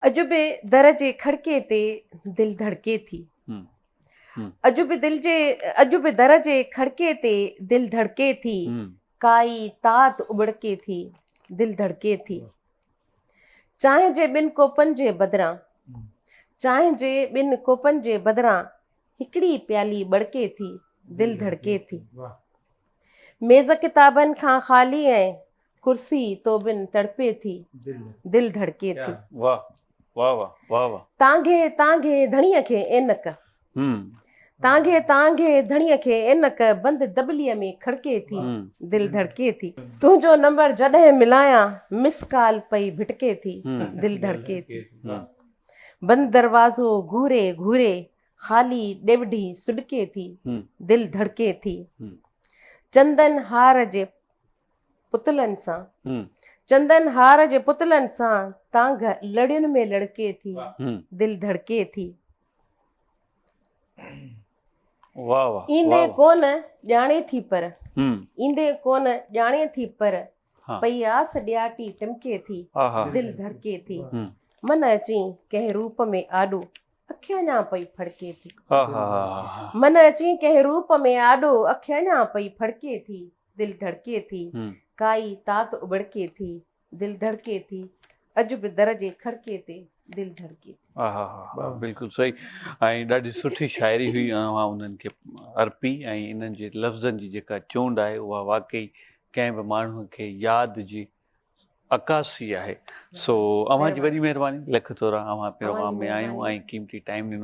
अॼु बि दर जे खड़के ते दिलि धड़के थी। हम्म, हम्म, अॼु बि दर जे खड़के ते दिलि धड़के थी। हम्म, काई तात उबड़के थी, दिलि धड़के थी। चांहि जे ॿिनि कोपनि जे बदिरां चांहि जे ॿिनि कोपनि जे बदिरां हिकिड़ी प्याली बड़के थी, दिलि धड़के थी। मेज़ किताबनि खां ख़ाली ऐं कुर्सी तो बिन तड़पे थी, दिलि धड़के थी। वाह वाह वाह वाह वाह। तांघे धणीअ खे ऐनक, हम्म, तांघे धणीअ खे ऐनक बंदि दॿलीअ में खड़के थी, दिलि धड़के थी। तुंहिंजो नंबर जॾहिं मिलायां मिस कॉल पई भिटके थी, दिलि धड़के थी। बंदि दरवाज़ो घूरे घूरे ख़ाली ॾेवढी सुॾके थी, दिलि धड़के थी। चंदन हार जे पुतलनि सां तांघ लड़ियुनि में लड़के थी, दिलि धड़के थी। वाह वाह। ईंदे कोन ॼाणे थी पर पई आस ॾियाटी टिमके थी, दिलि धड़के थी। मन अची कंहिं रूप में आॾो अखि अञा पई फड़के थी। मन अची कंहिं रूप में आॾो अखि अञा पई फड़के थी, दिलि धड़के थी। काई तात उबड़के थी, दिलि धड़के थी। अॼु बि दर जे खड़के ते दिलि धड़के थी। हा बिल्कुलु सही। ऐं ॾाढी सुठी शाइरी हुई उन्हनि खे अर्पी, ऐं इन्हनि जे लफ़्ज़नि जी जेका चूंड आहे उहा वाकई कंहिं बि माण्हूअ खे यादि जी अकासी आहे। सो अव्हां जी वॾी महिरबानी, लख तोरा अव्हां प्रोग्राम में आहियूं ऐं क़ीमती टाइम ॾिनो।